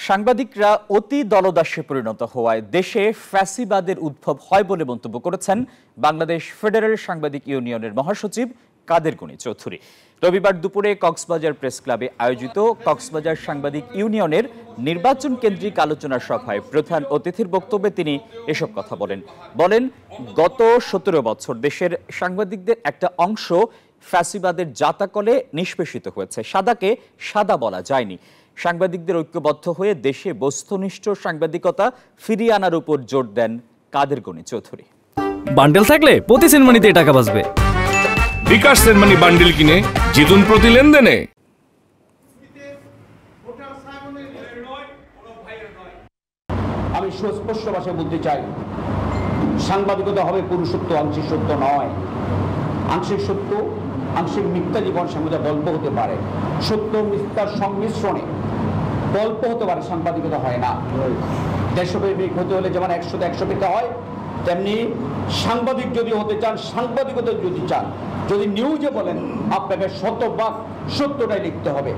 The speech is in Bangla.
সাংবাদিকরা অতি দলদাসে পরিণত হওয়ায় দেশে ফ্যাসিবাদের উদ্ভব হয় বলে মন্তব্য করেছেন বাংলাদেশ ফেডারেল সাংবাদিক ইউনিয়নের মহাসচিব কাদের গনি চৌধুরী। রবিবার দুপুরে কক্সবাজার প্রেস ক্লাবে আয়োজিত কক্সবাজার সাংবাদিক ইউনিয়নের নির্বাচন কেন্দ্রিক আলোচনা সভায় প্রধান অতিথির বক্তব্যে তিনি এসব কথা বলেন গত 17 বছর দেশের সাংবাদিকদের একটা অংশ ফ্যাসিবাদের জাতাকলে নিষ্পেষিত হয়েছে। সাদাকে সাদা বলা যায়নি। সাংবাদিকদের ঐক্যবদ্ধ হয়ে দেশে বস্তুনিষ্ঠ সাংবাদিকতা ফিরিয়ে আনার উপর জোর দেন কাদের গনি চৌধুরী। বান্ডেল থাকলে প্রতি সেনমানিতে টাকা বাঁচবে। বিকাশ সেনমানি বান্ডেল কিনে জিতুন প্রতি লেনদেনে। আমি সুস্পষ্ট ভাষায় বলতে চাই, সাংবাদিকতা হবে পুরুষত্ব, আংশিক সত্য নয়। আংশিক সত্য, আংশিক মিথ্যা জীবন সাংবাদিকতা গল্প হতে পারে। সত্য মিথ্যার সংমিশ্রণে গল্প হতে পারে, সাংবাদিকতা হয় না। দেশপ্রেমিক হতে হলে যেমন 100তে 100 পেতে হয়, তেমনি সাংবাদিক যদি হতে চান, সাংবাদিকতা যদি চান, যদি নিউজে বলেন, আপনাকে শতভাগ সত্যটাই লিখতে হবে।